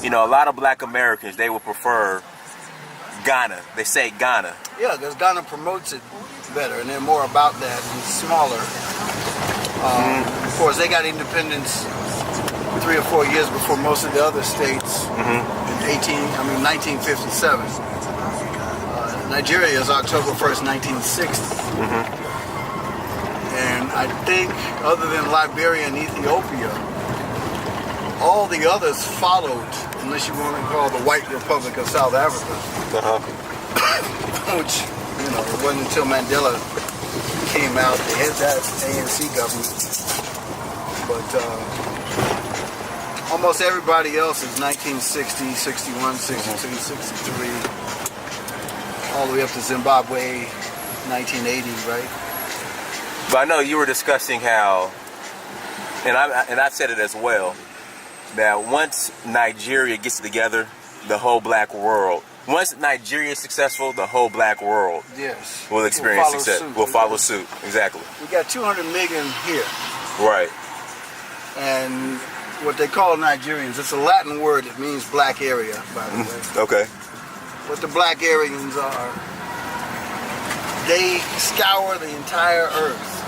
you know, a lot of black Americans, they would prefer Ghana. They say Ghana. Yeah, because Ghana promotes it better, and they're more about that and smaller. Of course, they got independence 3 or 4 years before most of the other states in 1957. Nigeria is October 1st, 1960. And I think other than Liberia and Ethiopia, all the others followed, unless you want to call the White Republic of South Africa. Which, you know, it wasn't until Mandela came out, they had that ANC government. But almost everybody else is 1960, 61, 62, 63, all the way up to Zimbabwe, 1980, right? But I know you were discussing how, and I said it as well, that once Nigeria gets together, the whole black world, once Nigeria is successful, the whole black world will experience success. Will follow suit. Exactly. We got 200 million here. Right. And what they call Nigerians, it's a Latin word that means black area, by the way. Okay. What the black Aryans are, they scour the entire earth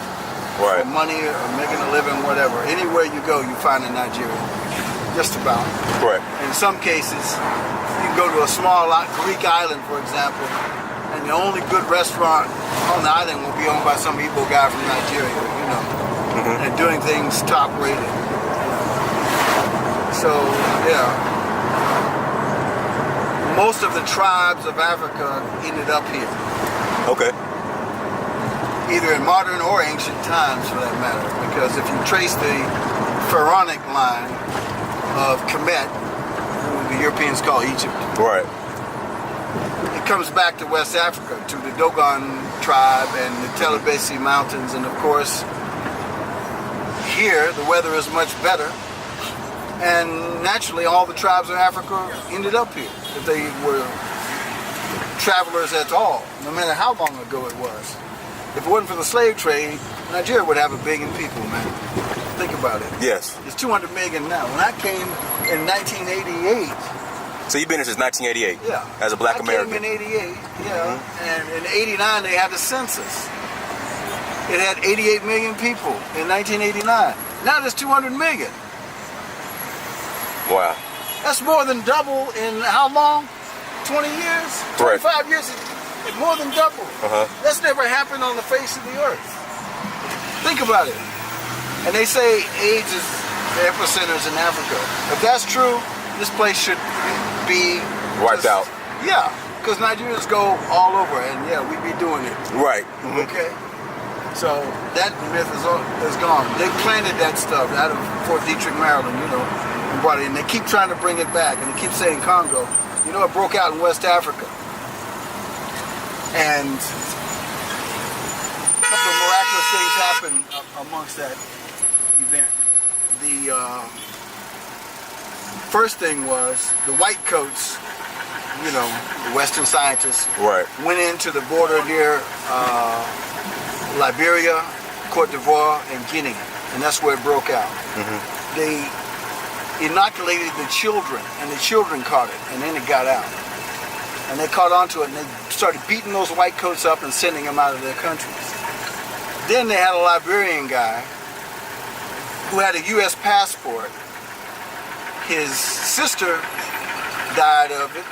for money or making a living, whatever. Anywhere you go, you find a Nigerian. Just about. Right. In some cases, you can go to a small Greek island, for example, and the only good restaurant on the island will be owned by some Igbo guy from Nigeria, you know, and doing things top rated. So, yeah. Most of the tribes of Africa ended up here. Okay. Either in modern or ancient times, for that matter, because if you trace the pharaonic line of Kemet, who the Europeans call Egypt. Right. It comes back to West Africa, to the Dogon tribe and the Telebesi Mountains, and of course, here the weather is much better, and naturally all the tribes of Africa ended up here, if they were travelers at all, no matter how long ago it was. If it wasn't for the slave trade, Nigeria would have 1 billion people, man. Think about it. Yes. It's 200 million now. When I came in 1988. So you've been here since 1988? Yeah. As a black American? I came in 88, yeah. And in 89 they had the census. It had 88 million people in 1989. Now there's 200 million. Wow. That's more than double in how long? 20 years? 25 years? It's more than double. That's never happened on the face of the earth. Think about it. And they say AIDS is the epicenters in Africa. If that's true, this place should be wiped out. Yeah, because Nigerians go all over, and yeah, we be doing it. Right. Okay. So that myth is gone. They planted that stuff out of Fort Detrick, Maryland, you know, and brought it in. They keep trying to bring it back, and they keep saying Congo. You know, it broke out in West Africa, and a couple of miraculous things happened amongst that event. The first thing was the white coats, you know, the Western scientists, went into the border near Liberia, Cote d'Ivoire, and Guinea, and that's where it broke out. They inoculated the children, and the children caught it, and then it got out. And they caught onto it, and they started beating those white coats up and sending them out of their countries. Then they had a Liberian guy who had a U.S. passport. His sister died of it.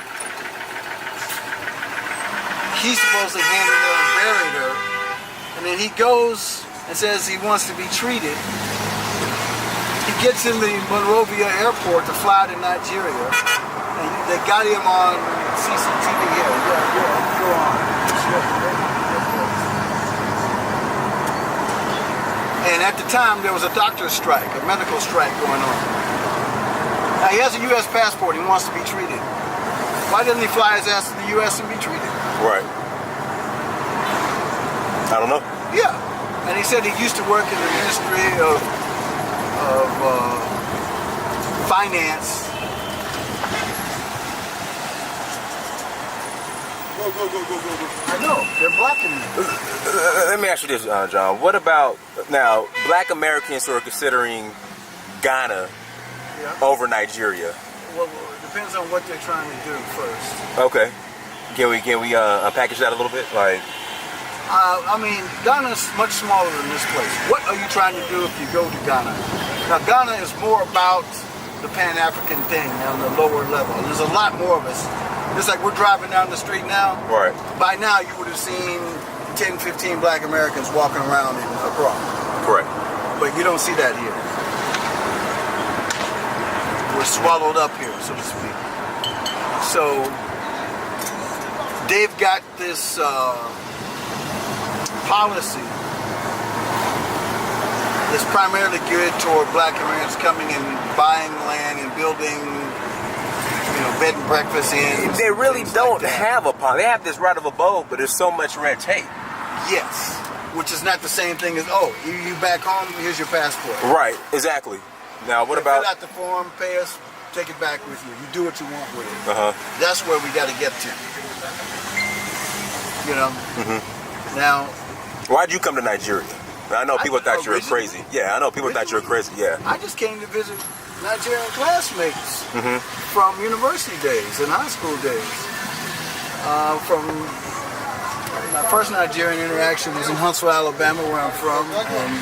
He supposedly handed her and buried her. And then he goes and says he wants to be treated. He gets in the Monrovia airport to fly to Nigeria. And they got him on CCTV here. Yeah, go on. And at the time, there was a doctor's strike, a medical strike going on. Now, he has a U.S. passport. He wants to be treated. Why doesn't he fly his ass to the U.S. and be treated? Right. I don't know. Yeah. And he said he used to work in the Ministry of Finance. Go. I know. They're blocking me. Let me ask you this, John. What about, now, black Americans who are considering Ghana over Nigeria? Well, it depends on what they're trying to do first. Okay. Can we unpackage that a little bit? Like, I mean, Ghana's much smaller than this place. What are you trying to do if you go to Ghana? Now, Ghana is more about the Pan-African thing on the lower level. There's a lot more of us. Just like we're driving down the street now. right. By now, you would have seen 10, 15 black Americans walking around in Accra. Correct. But you don't see that here. We're swallowed up here, so to speak. So, they've got this policy that's primarily geared toward black Americans coming and buying land and building, bed and breakfast inns. They really don't like have a policy. They have this right of abode, but there's so much red tape. Yes, which is not the same thing as, you back home, here's your passport. Right, exactly. Now, what about... Fill out the form, pay us, take it back with you. You do what you want with it. Uh-huh. That's where we got to get to. Now... Why'd you come to Nigeria? I know people thought you were originally- crazy. Yeah, I know people thought you were crazy. Yeah. I just came to visit Nigerian classmates from university days and high school days. From my first Nigerian interaction was in Huntsville, Alabama, where I'm from, and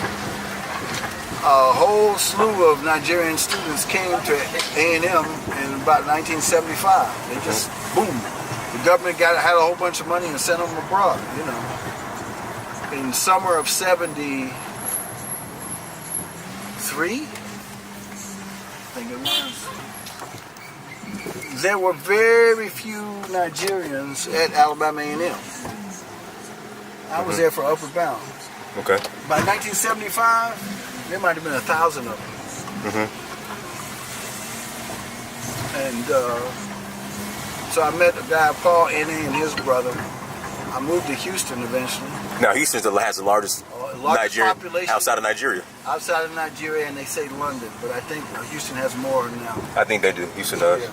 a whole slew of Nigerian students came to A&M in about 1975. They just boom. The government had a whole bunch of money and sent them abroad. In summer of '73, I think it was, there were very few Nigerians at Alabama A&M. I was there for upper bound. Okay. By 1975, there might have been 1,000 of them. And so I met a guy, Paul Ene, and his brother. I moved to Houston eventually. Now, Houston has the largest Nigeria population outside of Nigeria. Outside of Nigeria, and they say London, but I think Houston has more now. I think they do. Houston does. Yeah.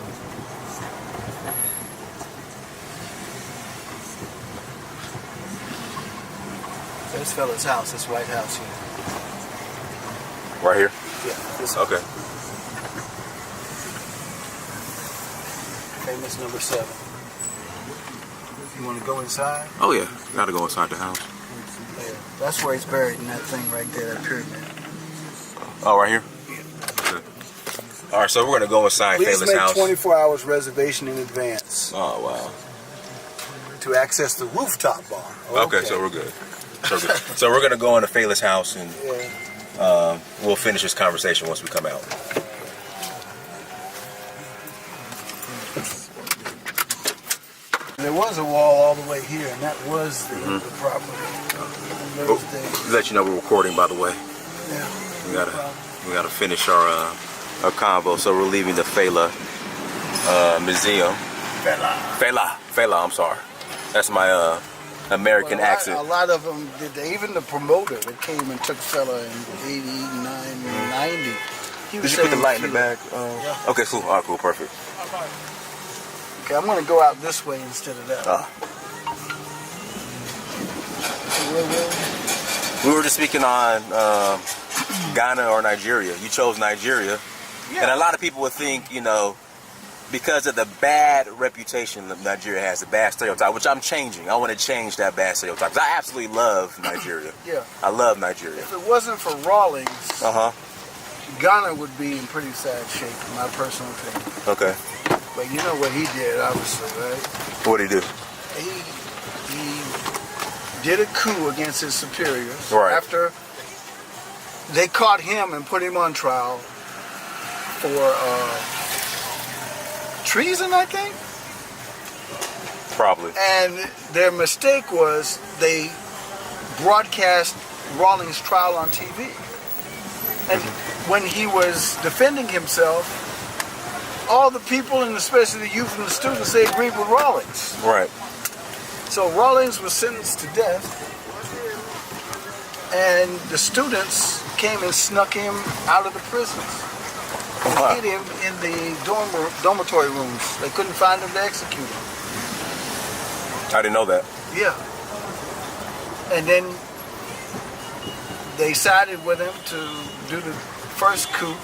This fella's house, this White House here. Right here? Yeah. This Okay. famous number 7. You want to go inside? Oh, yeah. Got to go inside the house. Yeah. That's where he's buried in that thing right there, that pyramid. Oh, right here? Yeah. Okay. All right, so we're going to go inside Please Fela's make house. 24 hours reservation in advance Oh, wow. to access the rooftop bar. Okay, so we're good. So we're going to go into Fela's house and Yeah. we'll finish this conversation once we come out. There was a wall all the way here, and that was the property. In those days. Let you know we're recording, by the way. Yeah. We gotta finish our convo. So we're leaving the Fela museum. Fela. I'm sorry. That's my American accent. A lot of them did. Even the promoter that came and took fella in 89, 90. Did you put the light in the back? Yeah. Okay, cool. All right, cool, perfect. Okay, I'm going to go out this way instead of that. We were just speaking on Ghana or Nigeria. You chose Nigeria. Yeah. And a lot of people would think, because of the bad reputation that Nigeria has, the bad stereotype, which I'm changing. I want to change that bad stereotype. 'Cause I absolutely love Nigeria. Yeah. I love Nigeria. If it wasn't for Rawlings, Ghana would be in pretty sad shape, in my personal opinion. Okay. But you know what he did, obviously, right? What'd he do? He did a coup against his superiors. Right. After they caught him and put him on trial for treason, I think. Probably. And their mistake was they broadcast Rawlings' trial on TV. And when he was defending himself, all the people, and especially the youth and the students, they agreed with Rawlings. Right. So Rawlings was sentenced to death, and the students came and snuck him out of the prisons. Wow. Hid him in the dormitory rooms. They couldn't find him to execute him. I didn't know that. Yeah. And then they sided with him to do the first coup.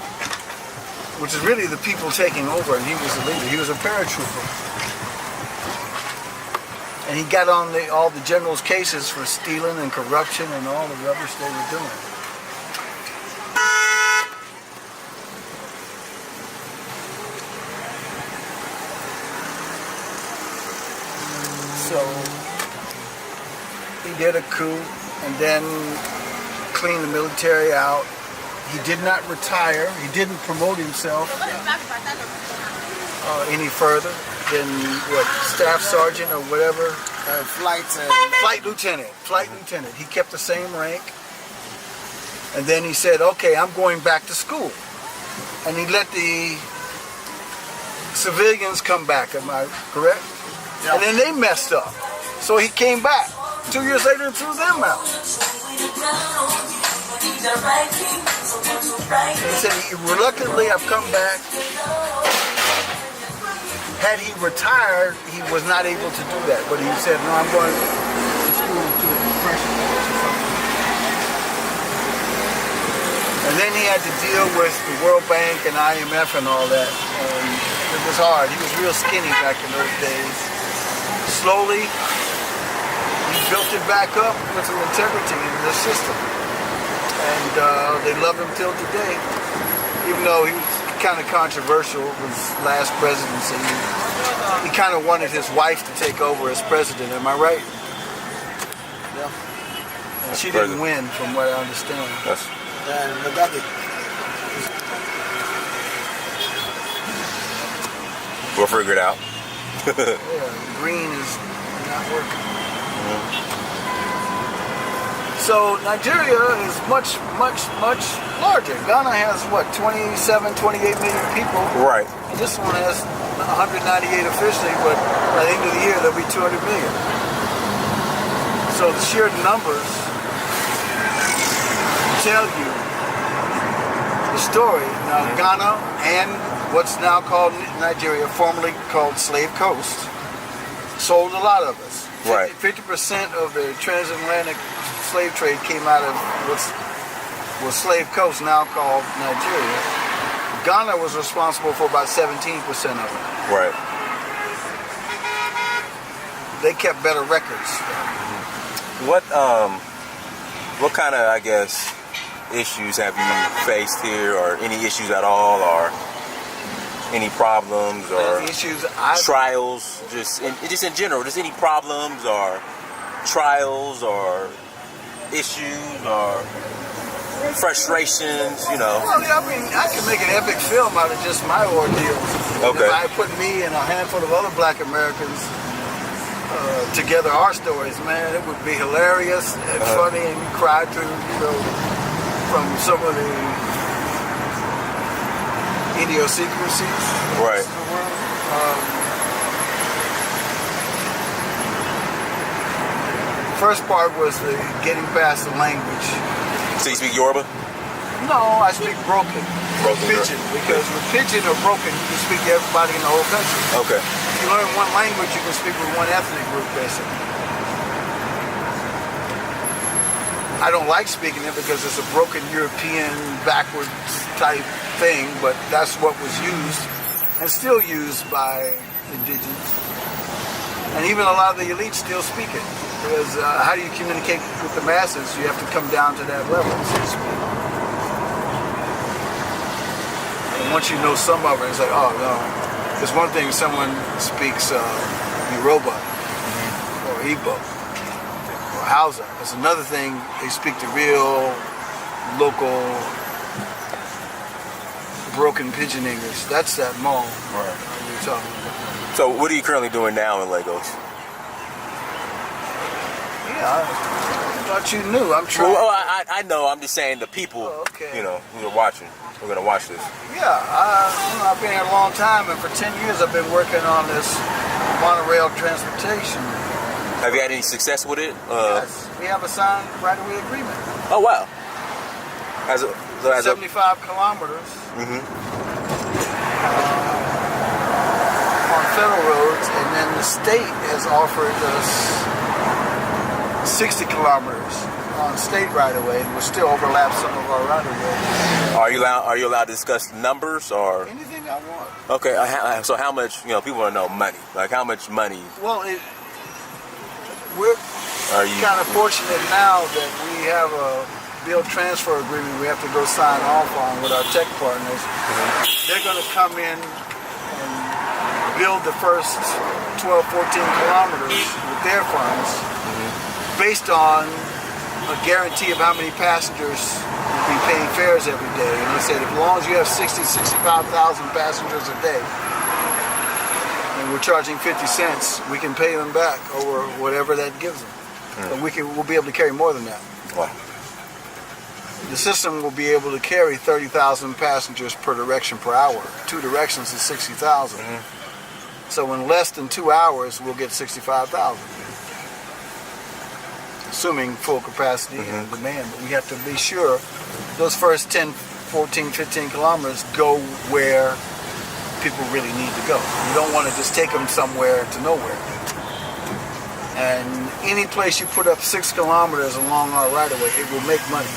which is really the people taking over, and he was the leader. He was a paratrooper. And he got on all the generals' cases for stealing and corruption and all the rubbish they were doing. So he did a coup and then cleaned the military out. He did not retire. He didn't promote himself any further than what, staff sergeant or whatever. Flight lieutenant. He kept the same rank. And then he said, okay, I'm going back to school. And he let the civilians come back, am I correct? Yeah. And then they messed up. So he came back. 2 years later and threw them out. He said, reluctantly, I've come back. Had he retired, he was not able to do that. But he said, no, I'm going to school to a professional course or something. And then he had to deal with the World Bank and IMF and all that. And it was hard. He was real skinny back in those days. Slowly, he built it back up with some integrity in the system. And they love him till today. Even though he was kind of controversial with his last presidency. He kind of wanted his wife to take over as president, am I right? Yeah. And she didn't win, from what I understand. Yes. We'll figure it out. Yeah, green is not working. So Nigeria is much, much, much larger. Ghana has what, 27, 28 million people. Right. And this one has 198 officially, but by the end of the year there'll be 200 million. So the sheer numbers tell you the story. Now Ghana and what's now called Nigeria, formerly called Slave Coast, sold a lot of us. Right. 50% of the transatlantic slave trade came out of was Slave Coast, now called Nigeria. Ghana was responsible for about 17% of it. Right. They kept better records. What kind of, I guess, issues have you faced here, or any issues at all, or any problems or issues trials, just in general, just any problems or trials or issues or frustrations, you know? Well, yeah, I mean, I can make an epic film out of just my ordeals. Okay. If I put me and a handful of other black Americans together, our stories, man, it would be hilarious and funny, and you cry through, you know, from some of the idiosyncrasies. Right. First part was the getting past the language. So you speak Yoruba? No, I speak broken. Pidgin, because with pidgin or broken, you can speak to everybody in the whole country. Okay. If you learn one language, you can speak with one ethnic group, basically. I don't like speaking it because it's a broken European backwards type thing, but that's what was used and still used by indigenous. And even a lot of the elites still speak it. Because how do you communicate with the masses? You have to come down to that level, so to speak. And once you know some of it, it's like, oh no. There's one thing someone speaks Yoruba or Igbo or Hausa. There's another thing they speak the real local broken pidgin English. That's that Hmong you're talking about. So what are you currently doing now in Lagos? Yeah, I thought you knew. I'm trying. Well, I know. I'm just saying the people, you know, who are watching. We're going to watch this. Yeah, I've been here a long time, and for 10 years I've been working on this monorail transportation. Have you had any success with it? Yes, we have a signed right-of-way agreement. Oh, wow. 75 kilometers on federal roads, and then the state has offered us 60 kilometers on state right of way, we'll still overlap some of our right of way. Are you allowed to discuss numbers or Anything I want. okay? So how much? People want to know money. Like how much money Well, we're are you? kind of fortunate now that we have a bill transfer agreement we have to go sign off on with our tech partners. They're going to come in and build the first 12, 14 kilometers with their funds based on a guarantee of how many passengers will be paying fares every day. And they said as long as you have 60, 65,000 passengers a day and we're charging 50 cents, we can pay them back over whatever that gives them. But we'll be able to carry more than that. Wow. The system will be able to carry 30,000 passengers per direction per hour. 2 directions is 60,000. So in less than 2 hours, we'll get 65,000. Assuming full capacity and demand. But we have to be sure those first 10, 14, 15 kilometers go where people really need to go. You don't want to just take them somewhere to nowhere. And any place you put up 6 kilometers along our right-of-way, it will make money.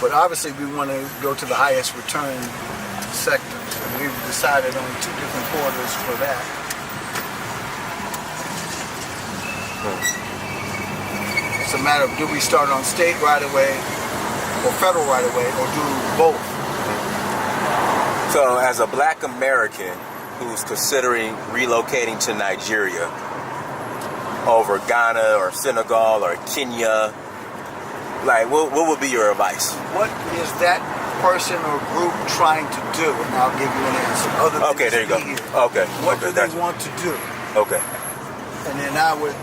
But obviously we want to go to the highest return sectors. And we've decided on 2 different corridors for that. It's a matter of do we start on state right-of-way or federal right-of-way or do both? So as a black American who's considering relocating to Nigeria over Ghana or Senegal or Kenya, like what would be your advice? What is that person or group trying to do? And I'll give you an answer. Other than Okay, there you go. here. Okay. What okay, do they want to do? Okay. And then I would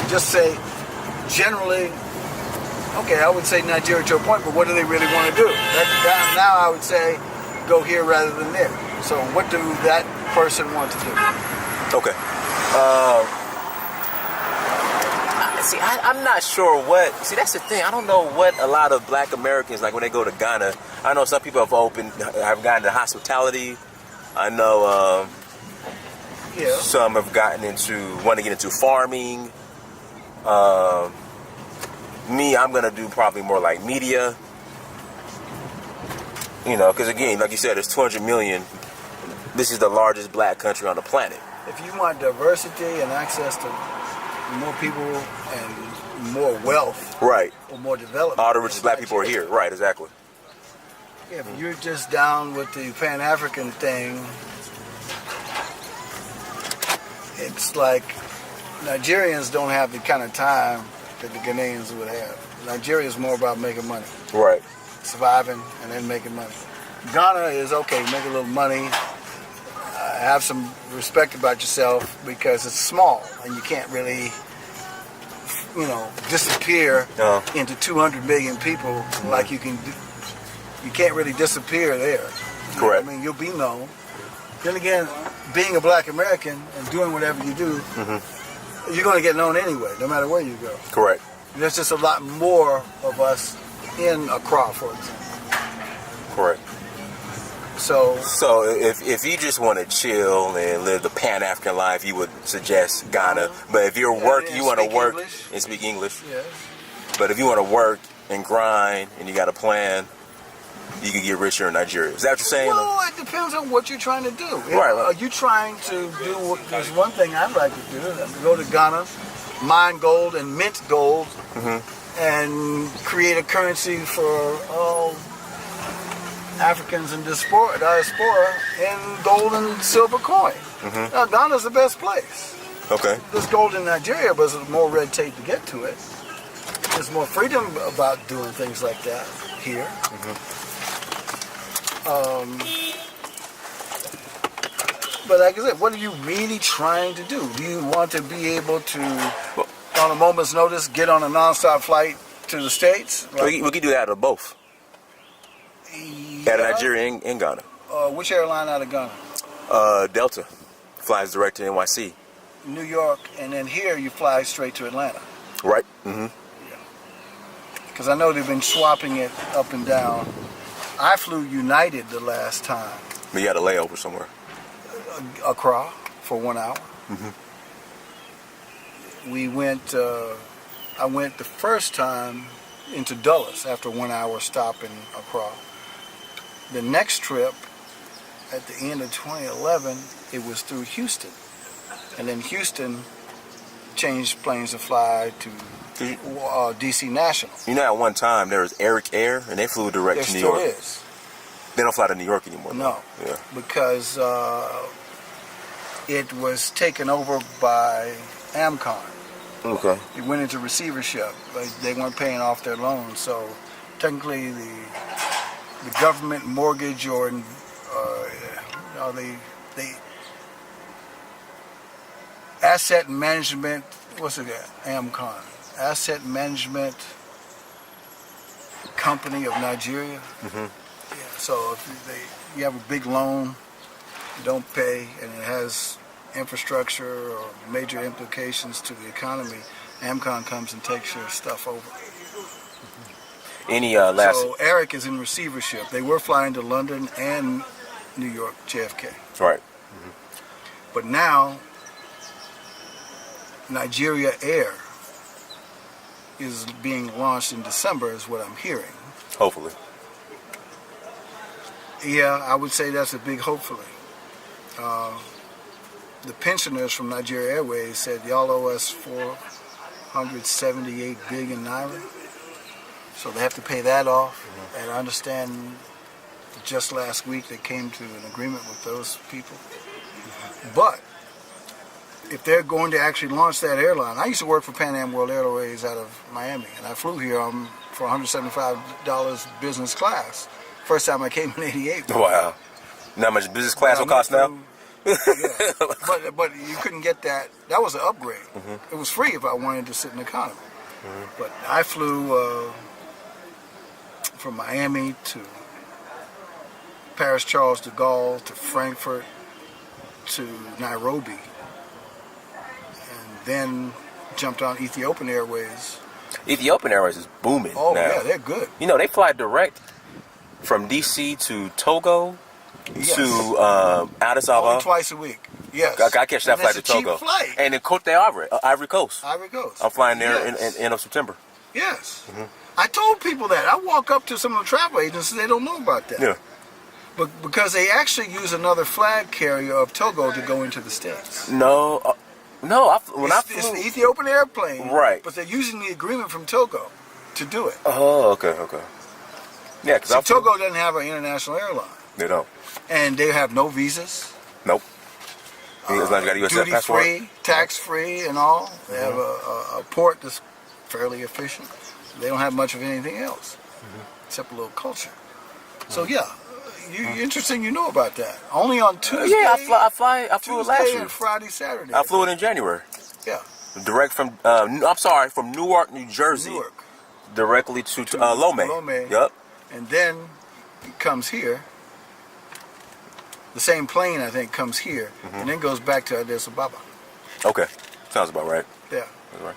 just say, generally, okay, I would say Nigeria to a point, but what do they really want to do? Now I would say, go here rather than there. So what do that person want to do? Okay. See, I'm not sure what. See, that's the thing. I don't know what a lot of black Americans, like when they go to Ghana, I know some people have gotten into hospitality. I know some have want to get into farming. Me, I'm going to do probably more like media. Because again, like you said, there's 200 million. This is the largest black country on the planet. If you want diversity and access to more people and more wealth, right, or more development, all the richest black people are here. Right, exactly. Yeah, if you're just down with the Pan-African thing, it's like Nigerians don't have the kind of time that the Ghanaians would have. Nigeria is more about making money. Right. Surviving and then making money. Ghana is okay, make a little money, have some respect about yourself because it's small and you can't really, disappear into 200 million people like you can. You can't really disappear there. Correct. I mean, you'll be known. Then again, being a black American and doing whatever you do, you're going to get known anyway, no matter where you go. Correct. There's just a lot more of us in Accra, for example. Correct. So if you just want to chill and live the Pan-African life, you would suggest Ghana. But if you're working, you want to work and speak English. Yes. But if you want to work and grind and you got a plan, you can get richer in Nigeria. Is that what you're saying? Well, it depends on what you're trying to do. Right. Are you trying to do? There's one thing I'd like to do: go to Ghana, mine gold and mint gold, and create a currency for Africans in diaspora in gold and silver coin. Now, Ghana's the best place. Okay. There's gold in Nigeria, but there's more red tape to get to it. There's more freedom about doing things like that here. But like I said, what are you really trying to do? Do you want to be able to, on a moment's notice, get on a nonstop flight to the States? We could do that out of both. Out of Nigeria and Ghana. Which airline out of Ghana? Delta flies direct to NYC. New York, and then here you fly straight to Atlanta. Right. Because I know they've been swapping it up and down. I flew United the last time. But you had a layover somewhere. Accra for 1 hour. We went. I went the first time into Dulles after 1 hour stop in Accra. The next trip, at the end of 2011, it was through Houston. And then Houston changed planes to fly to DC National. You know, at one time there was Eric Air, and they flew direct There to New still York. is. They don't fly to New York anymore. No. Yeah. Because it was taken over by Amcon. Okay. It went into receivership. They weren't paying off their loans, so technically the government mortgage or the asset management, what's it? Amcon, asset management company of Nigeria. Mm-hmm. Yeah. So if you have a big loan, you don't pay, and it has infrastructure or major implications to the economy, Amcon comes and takes your stuff over. Any last? So Eric is in receivership. They were flying to London and New York, JFK. Right. Mm-hmm. But now, Nigeria Air is being launched in December, is what I'm hearing. Hopefully. Yeah, I would say that's a big hopefully. The pensioners from Nigeria Airways said, y'all owe us 478 billion naira. So they have to pay that off. Mm-hmm. And I understand just last week they came to an agreement with those people. Mm-hmm. But if they're going to actually launch that airline, I used to work for Pan Am World Airways out of Miami, and I flew here for $175 business class. First time I came in '88. Wow. You know how much business class will cost now? Yeah. But you couldn't get that. That was an upgrade. Mm-hmm. It was free if I wanted to sit in economy. Mm-hmm. But I flew from Miami to Paris Charles de Gaulle to Frankfurt to Nairobi, and then jumped on Ethiopian Airways. Ethiopian Airways is booming now. Yeah, they're good. You know, they fly direct from DC to Togo. Yes. To Addis Ababa. Only twice a week. Yes. I catch that flight to Togo. Cheap flight. And in Côte d'Ivoire, Ivory Coast. Ivory Coast. I'm flying there Yes. in end of September. Yes. Mm-hmm. I told people that. I walk up to some of the travel agencies, they don't know about that. Yeah. But because they actually use another flag carrier of Togo to go into the States. No. It's the Ethiopian airplane. Right. But they're using the agreement from Togo to do it. Oh, okay. Yeah, because Togo doesn't have an international airline. They don't. And they have no visas. Nope. As long as you got a US duty passport. free, tax free, and all. They have a port that's fairly efficient. They don't have much of anything else except a little culture. So yeah, interesting. You know about that. Only on Tuesday. Yeah, I flew it last Tuesday year. and Friday, Saturday. I flew it in January. Yeah. Direct from from Newark, New Jersey. Newark. Directly to Lomé. Lomé. Yep. And then it comes here. The same plane, I think, comes here, and then goes back to Addis Ababa. Okay. Sounds about right. Yeah. Right.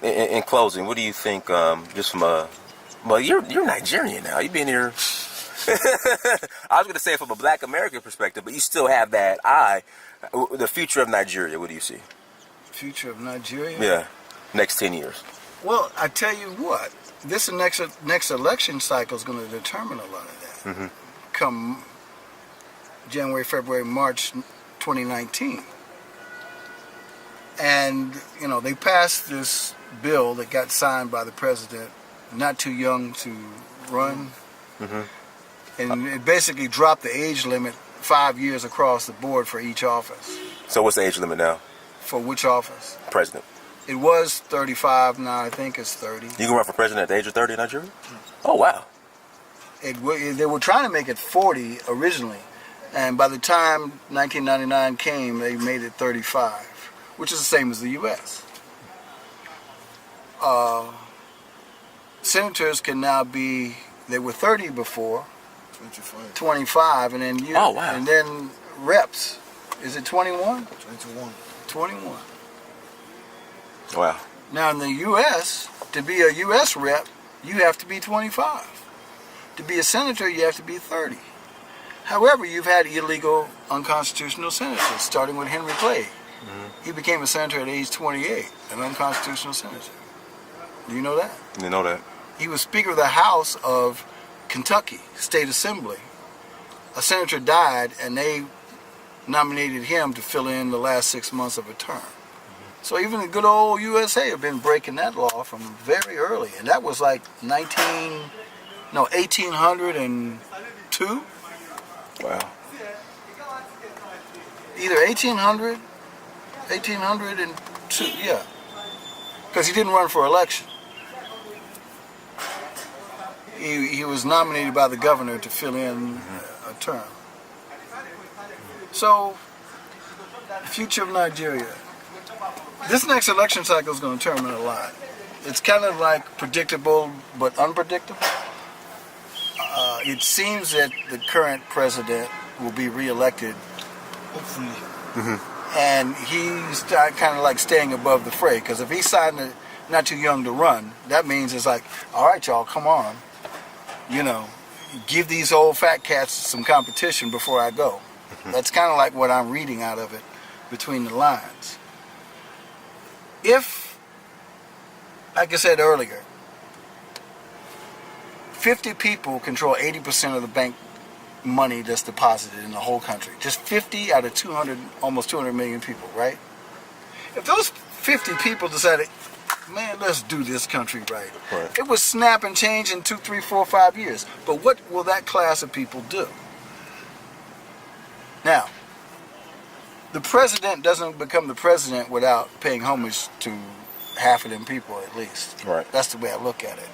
In closing, what do you think, just from well, you're Nigerian now. You've been here. I was going to say from a black American perspective, but you still have that eye. The future of Nigeria, what do you see? Future of Nigeria? Yeah. Next 10 years. Well, I tell you what, this next election cycle is going to determine a lot of that. Mm-hmm. Come January, February, March 2019. And, they passed this bill that got signed by the president, not too young to run. Mm-hmm. And it basically dropped the age limit 5 years across the board for each office. So what's the age limit now? For which office? President. It was 35, now I think it's 30. You can run for president at the age of 30 in Nigeria? Oh, wow. They were trying to make it 40 originally. And by the time 1999 came, they made it 35, which is the same as the U.S. Senators can now be, they were 30 before, 25, and then oh, wow. And then reps, is it 21? 21. Wow. Now in the U.S., to be a U.S. rep, you have to be 25. To be a senator, you have to be 30. However, you've had illegal, unconstitutional senators, starting with Henry Clay. Mm-hmm. He became a senator at age 28, an unconstitutional senator. Do you know that? You know that. he was Speaker of the House of Kentucky State Assembly. A senator died, and they nominated him to fill in the last 6 months of a term. So even the good old USA have been breaking that law from very early, and that was like 1802. Wow. Either 1802, yeah. Because he didn't run for election. He was nominated by the governor to fill in a term. So, the future of Nigeria. This next election cycle is going to determine a lot. It's kind of like predictable but unpredictable. It seems that the current president will be reelected, hopefully. And he's kind of like staying above the fray, because if he's deciding not too young to run, that means it's like, all right, y'all, come on. You know, give these old fat cats some competition before I go. That's kind of like what I'm reading out of it between the lines. If, like I said earlier, 50 people control 80% of the bank money that's deposited in the whole country. Just 50 out of 200, almost 200 million people, right? If those 50 people decided, man, let's do this country right. It would snap and change in 2, 3, 4, 5 years. But what will that class of people do? Now, the president doesn't become the president without paying homage to half of them people at least. Right. That's the way I look at it.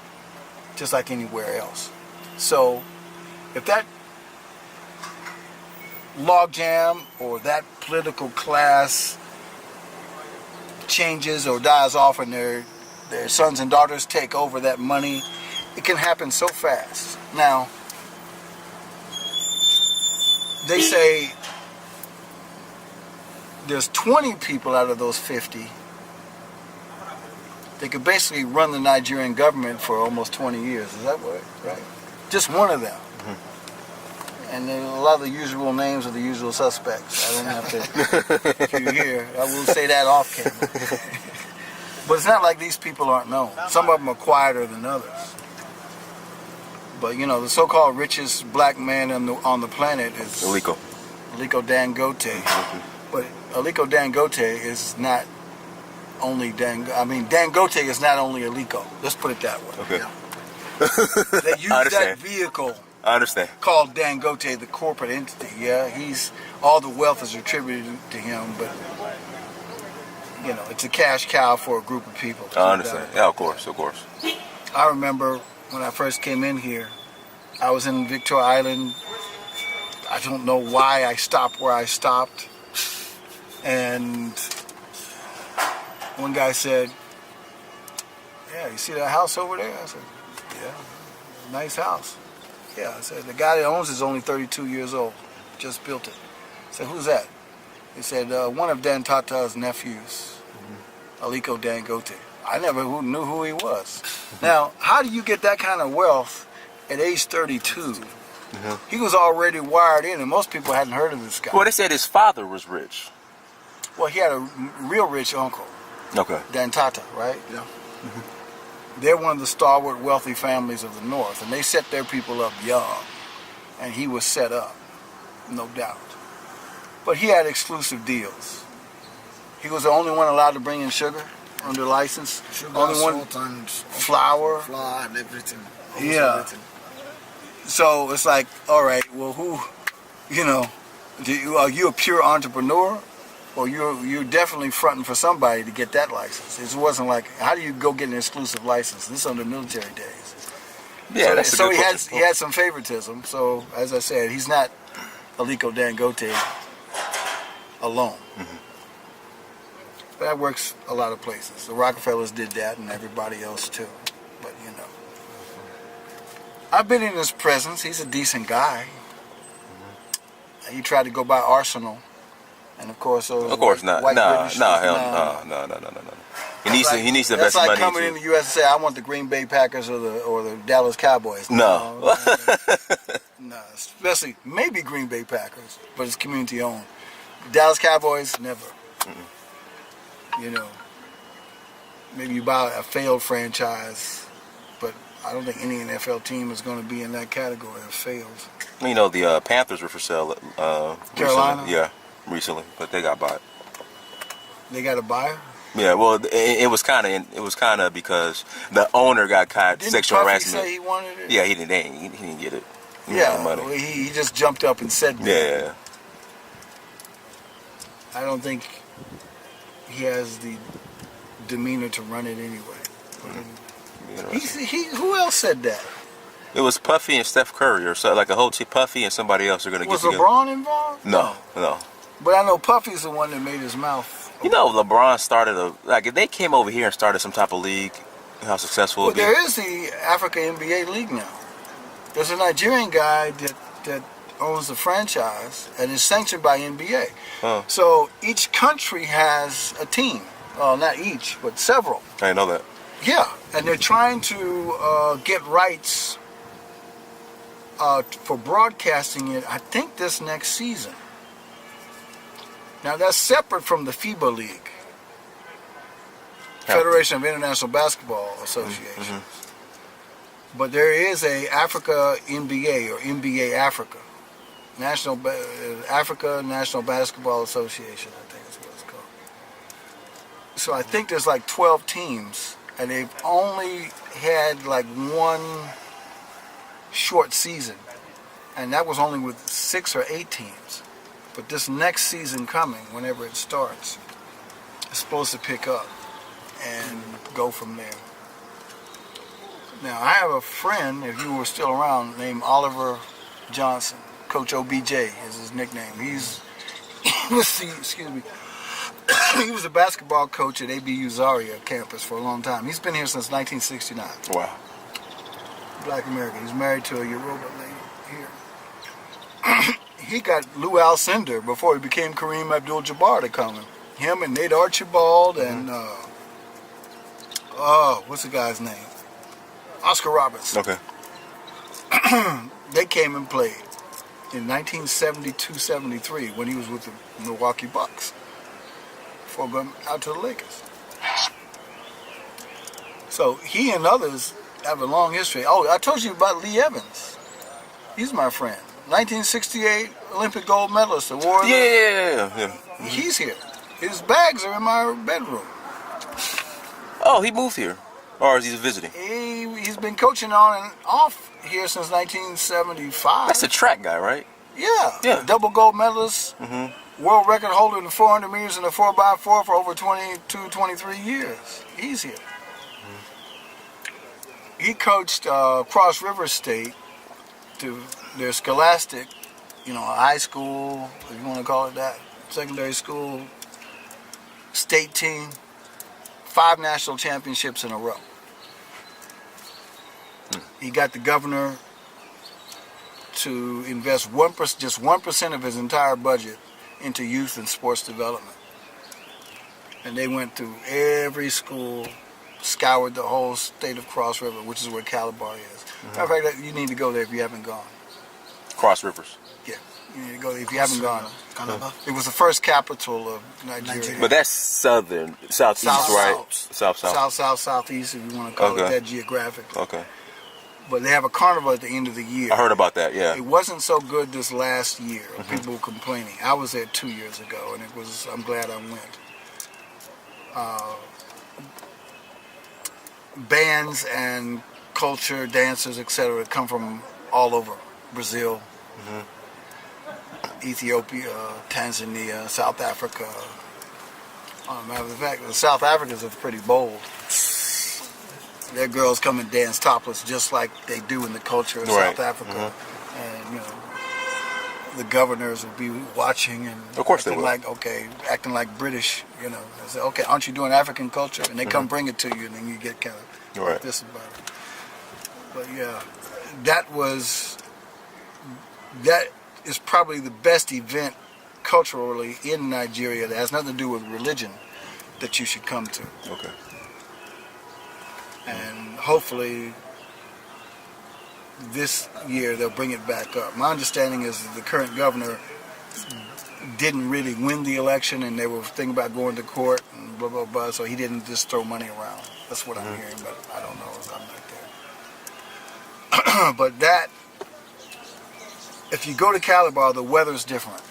Just like anywhere else. So, if that logjam or that political class changes or dies off and their sons and daughters take over that money, it can happen so fast. Now, they say there's 20 people out of those 50 that could basically run the Nigerian government for almost 20 years. Is that right? Just one of them. And then a lot of the usual names of the usual suspects. I don't have to, if you're here, I will say that off camera. But it's not like these people aren't known. Some of them are quieter than others. But, you know, the so-called richest black man on the planet is Aliko Dangote. But Aliko Dangote is not only Dangote is not only Aliko. Let's put it that way. Okay. Yeah. They use that vehicle. I understand. Called Dangote, the corporate entity. Yeah, all the wealth is attributed to him, but you know, it's a cash cow for a group of people. I understand. Yeah, of course. I remember when I first came in here, I was in Victoria Island. I don't know why I stopped where I stopped, and one guy said, "Yeah, you see that house over there?" I said, "Yeah, nice house." Yeah, I said, the guy that owns it is only 32 years old. Just built it. I said, who's that? He said, one of Dan Tata's nephews, Aliko Dangote. I never knew who he was. Now, how do you get that kind of wealth at age 32? He was already wired in, and most people hadn't heard of this guy. Well, they said his father was rich. Well, he had a real rich uncle. Okay. Dan Tata, right? Yeah. They're one of the stalwart, wealthy families of the North, and they set their people up young, and he was set up, no doubt. But he had exclusive deals. He was the only one allowed to bring in sugar under license. Sugar, only one, salt, and flour and everything. Yeah. Everything. So it's like, all right, well, who, are you a pure entrepreneur? Or you're definitely fronting for somebody to get that license. It wasn't like, how do you go get an exclusive license? This is under military days. Yeah, so he had some favoritism. So as I said, he's not Aliko Dangote alone. But that works a lot of places. The Rockefellers did that, and everybody else too. But I've been in his presence. He's a decent guy. He tried to go by Arsenal. And of course, not. White British. No. He needs to invest money. That's like coming in the U.S. and say, I want the Green Bay Packers or the Dallas Cowboys. No. No, especially maybe Green Bay Packers, but it's community owned. Dallas Cowboys, never. Maybe you buy a failed franchise, but I don't think any NFL team is going to be in that category of failed. You know, the Panthers were for sale. Carolina? Recently. Yeah, recently, but they got bought. They got a buyer? Yeah, well, it was kind of because the owner got caught sexual harassment. Say he wanted it? Yeah, he didn't get it. Yeah, money. well, he just jumped up and said that. Yeah. I don't think he has the demeanor to run it anyway. Who else said that? It was Puffy and Steph Curry, or so, like a whole Puffy and somebody else are going to get together. Was LeBron involved? No. But I know Puffy's the one that made his mouth. You know, LeBron started if they came over here and started some type of league, how successful it would be. There is the Africa NBA League now. There's a Nigerian guy that owns the franchise and is sanctioned by NBA. Huh. So each country has a team. Well, not each, but several. I didn't know that. Yeah, and they're trying to get rights for broadcasting it, I think, this next season. Now, that's separate from the FIBA League, Federation of International Basketball Association. Mm-hmm. But there is a Africa NBA, or NBA Africa, Africa National Basketball Association, I think is what it's called. So I think there's like 12 teams, and they've only had like one short season, and that was only with 6 or 8 teams. But this next season coming, whenever it starts, it's supposed to pick up and go from there. Now, I have a friend, if you were still around, named Oliver Johnson. Coach OBJ is his nickname. He was a basketball coach at ABU Zaria campus for a long time. He's been here since 1969. Wow. Black American. He's married to a Yoruba lady here. He got Lou Alcindor before he became Kareem Abdul-Jabbar to come in. Him and Nate Archibald and what's the guy's name? Oscar Roberts. Okay. They came and played in 1972-73 when he was with the Milwaukee Bucks before going out to the Lakers. So he and others have a long history. Oh, I told you about Lee Evans. He's my friend. 1968 Olympic gold medalist award. Yeah. He's here. His bags are in my bedroom. Oh, he moved here, or is he visiting? He's been coaching on and off here since 1975. That's a track guy, right? Yeah. Double gold medalist. Mm-hmm. World record holder in the 400 meters and the 4x4 for over 22, 23 years. He's here. Mm-hmm. He coached Cross River State to their scholastic, high school, if you want to call it that, secondary school, state team, 5 national championships in a row. He got the governor to invest just 1% of his entire budget into youth and sports development. And they went through every school, scoured the whole state of Cross River, which is where Calabar is. Mm-hmm. Matter of fact, you need to go there if you haven't gone. Cross Rivers. Yeah, you need to go there if you haven't gone. It was the first capital of Nigeria. But that's southeast, right? Southeast, if you want to call it that geographically. Okay. But they have a carnival at the end of the year. I heard about that, yeah. It wasn't so good this last year. Mm-hmm. People were complaining. I was there 2 years ago, and I'm glad I went. Bands and culture, dancers, etc., come from all over. Brazil, Ethiopia, Tanzania, South Africa. Matter of fact, the South Africans are pretty bold. Their girls come and dance topless just like they do in the culture of South Africa. Mm-hmm. And, the governors will be watching and of course they will. acting like British, They say, okay, aren't you doing African culture? And they come bring it to you, and then you get kind of this about it. But yeah, that is probably the best event culturally in Nigeria that has nothing to do with religion that you should come to. Okay. And hopefully this year they'll bring it back up. My understanding is that the current governor didn't really win the election, and they were thinking about going to court and blah, blah, blah, so he didn't just throw money around. That's what I'm hearing, but I don't know. I'm not there. But that, if you go to Calabar, the weather's different.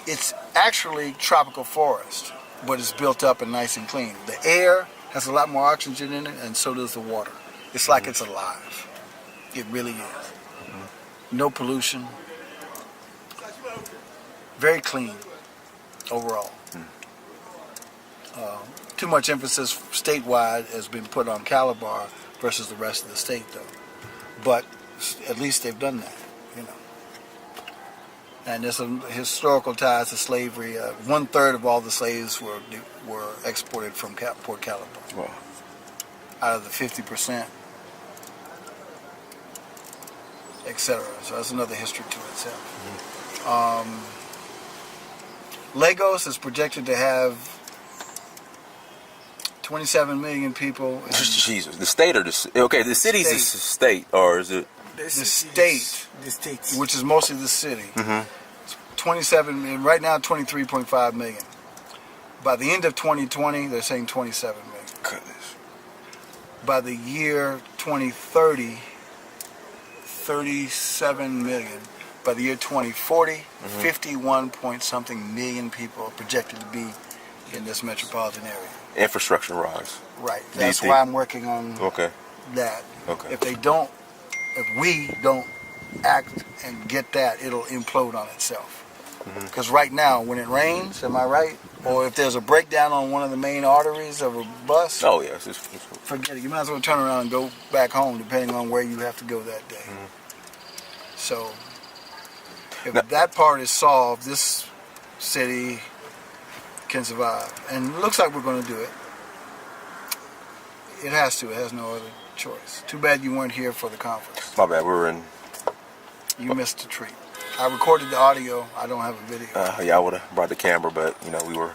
It's actually tropical forest, but it's built up and nice and clean. The air has a lot more oxygen in it, and so does the water. It's like it's alive. It really is. No pollution. Very clean overall. Too much emphasis statewide has been put on Calabar versus the rest of the state, though. But at least they've done that, you know. And there's some historical ties to slavery. 1/3 of all the slaves were exported from Port Calabar. Wow. Out of the 50%, etc. So that's another history to itself. Lagos is projected to have 27 million people. Jesus, the state or the city's the state, or is it the state, which is mostly the city. 27 million, right now 23.5 million. By the end of 2020, they're saying 27 million. Goodness. By the year 2030, 37 million. By the year 2040, 51 point something million people are projected to be in this metropolitan area. Infrastructure rise. Right. That's why I'm working on that. Okay. If we don't act and get that, it'll implode on itself. Because right now, when it rains, am I right? Or if there's a breakdown on one of the main arteries of a bus, oh yes, forget it. You might as well turn around and go back home, depending on where you have to go that day. So, if that part is solved, this city can survive. And it looks like we're going to do it. It has to. It has no other choice. Too bad you weren't here for the conference. My bad. We were in. You missed a treat. I recorded the audio. I don't have a video. Yeah, I would have brought the camera, but we were